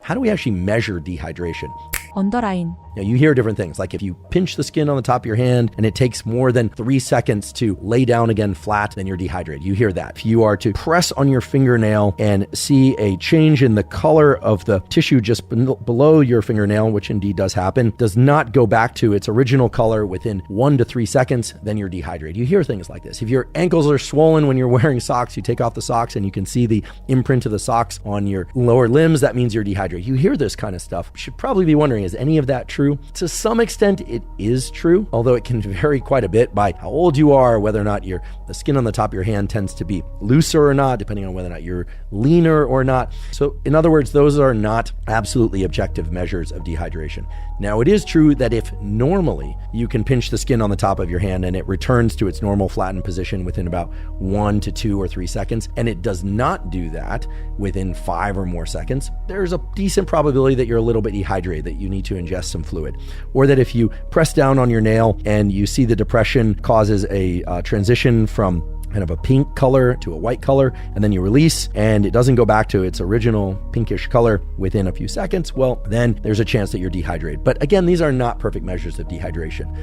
how do we actually measure dehydration? 언더라인. Now, you hear different things, like if you pinch the skin on the top of your hand and it takes more than 3 seconds to lay down again flat, then you're dehydrated. You hear that. If you are to press on your fingernail and see a change in the color of the tissue just below your fingernail, which indeed does happen, does not go back to its original color within 1 to 3 seconds, then you're dehydrated. You hear things like this. If your ankles are swollen when you're wearing socks, you take off the socks and you can see the imprint of the socks on your lower limbs, that means you're dehydrated. You hear this kind of stuff. You should probably be wondering, is any of that true? To some extent, it is true, although it can vary quite a bit by how old you are, whether or not the skin on the top of your hand tends to be looser or not, depending on whether or not you're leaner or not. So in other words, those are not absolutely objective measures of dehydration. Now, it is true that if normally you can pinch the skin on the top of your hand and it returns to its normal flattened position within about 1 to 2 or 3 seconds, and it does not do that within 5 or more seconds, there's a decent probability that you're a little bit dehydrated, that you need to ingest some fluid. Or that if you press down on your nail and you see the depression causes a transition from kind of a pink color to a white color, and then you release and it doesn't go back to its original pinkish color within a few seconds, well, then there's a chance that you're dehydrated. But again, these are not perfect measures of dehydration.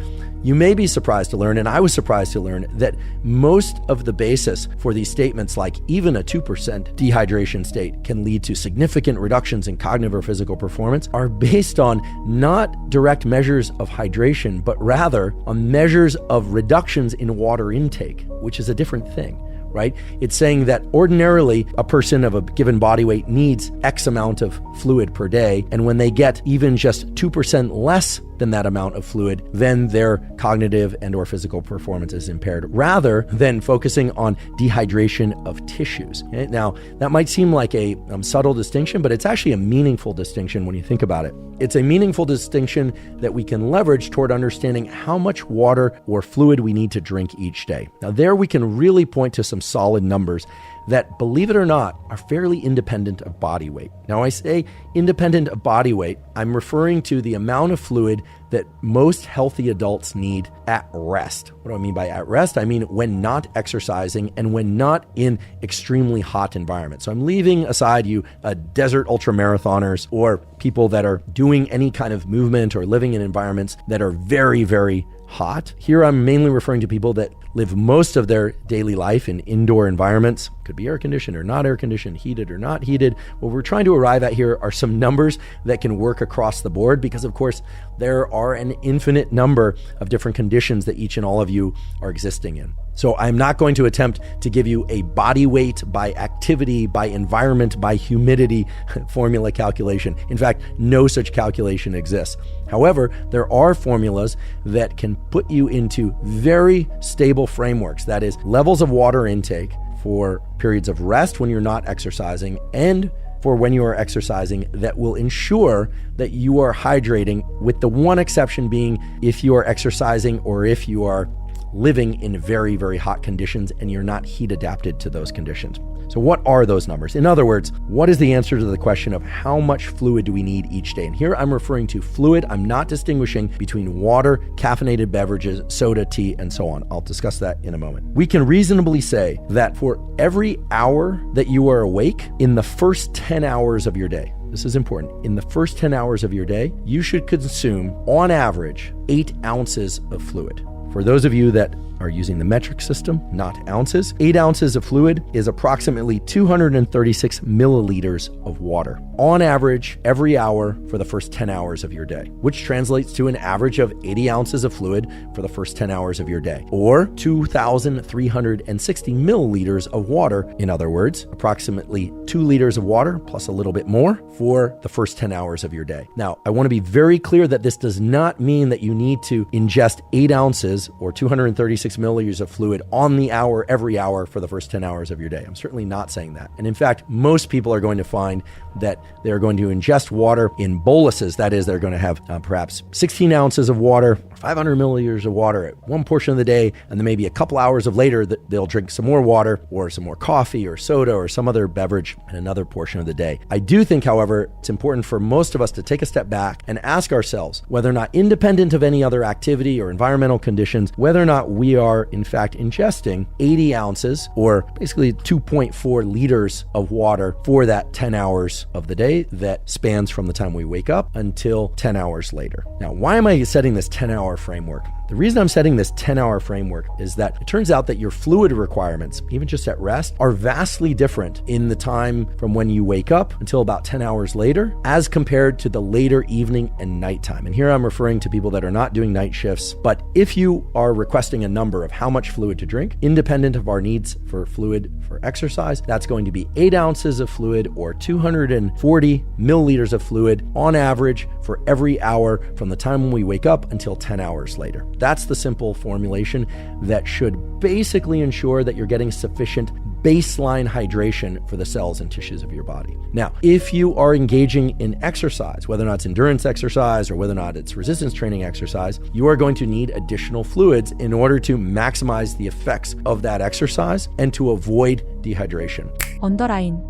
You may be surprised to learn, and I was surprised to learn, that most of the basis for these statements, like even a 2% dehydration state can lead to significant reductions in cognitive or physical performance, are based on not direct measures of hydration, but rather on measures of reductions in water intake, which is a different thing, right? It's saying that ordinarily a person of a given body weight needs X amount of fluid per day, and when they get even just 2% less than that amount of fluid, then their cognitive and or physical performance is impaired, rather than focusing on dehydration of tissues. Okay? Now, that might seem like a subtle distinction, but it's actually a meaningful distinction when you think about it. It's a meaningful distinction that we can leverage toward understanding how much water or fluid we need to drink each day. Now, there we can really point to some solid numbers that, believe it or not, are fairly independent of body weight. Now, I say independent of body weight, I'm referring to the amount of fluid that most healthy adults need at rest. What do I mean by at rest? I mean when not exercising and when not in extremely hot environments. So I'm leaving aside you desert ultramarathoners or people that are doing any kind of movement or living in environments that are very, very hot. Here I'm mainly referring to people that live most of their daily life in indoor environments. Could be air conditioned or not air conditioned, heated or not heated. What we're trying to arrive at here are some numbers that can work across the board, because of course there are an infinite number of different conditions that each and all of you are existing in. So I'm not going to attempt to give you a body weight by activity, by environment, by humidity formula calculation. In fact, no such calculation exists. However, there are formulas that can put you into very stable frameworks, that is, levels of water intake for periods of rest when you're not exercising and for when you are exercising, that will ensure that you are hydrating, with the one exception being if you are exercising or if you are living in very, very hot conditions and you're not heat adapted to those conditions. So what are those numbers? In other words, what is the answer to the question of how much fluid do we need each day? And here I'm referring to fluid. I'm not distinguishing between water, caffeinated beverages, soda, tea, and so on. I'll discuss that in a moment. We can reasonably say that for every hour that you are awake in the first 10 hours of your day, this is important, in the first 10 hours of your day, you should consume, on average, 8 ounces of fluid. For those of you that are using the metric system, not ounces, 8 ounces of fluid is approximately 236 milliliters of water. On average, every hour for the first 10 hours of your day, which translates to an average of 80 ounces of fluid for the first 10 hours of your day, or 2,360 milliliters of water. In other words, approximately 2 liters of water plus a little bit more for the first 10 hours of your day. Now, I want to be very clear that this does not mean that you need to ingest 8 ounces or 236 milliliters of fluid on the hour, every hour for the first 10 hours of your day. I'm certainly not saying that. And in fact, most people are going to find that they're going to ingest water in boluses. That is, they're going to have perhaps 16 ounces of water, 500 milliliters of water at one portion of the day, and then maybe a couple hours of later that they'll drink some more water or some more coffee or soda or some other beverage in another portion of the day. I do think, however, it's important for most of us to take a step back and ask ourselves whether or not, independent of any other activity or environmental conditions, whether or not we are in fact ingesting 80 ounces or basically 2.4 liters of water for that 10 hours of the day that spans from the time we wake up until 10 hours later. Now, why am I setting this 10-hour framework? The reason I'm setting this 10-hour framework is that it turns out that your fluid requirements, even just at rest, are vastly different in the time from when you wake up until about 10 hours later as compared to the later evening and nighttime. And here I'm referring to people that are not doing night shifts, but if you are requesting a number of how much fluid to drink, independent of our needs for fluid for exercise, that's going to be 8 ounces of fluid or 240 milliliters of fluid on average for every hour from the time when we wake up until 10 hours later. That's the simple formulation that should basically ensure that you're getting sufficient baseline hydration for the cells and tissues of your body. Now, if you are engaging in exercise, whether or not it's endurance exercise or whether or not it's resistance training exercise, you are going to need additional fluids in order to maximize the effects of that exercise and to avoid dehydration. 언더라인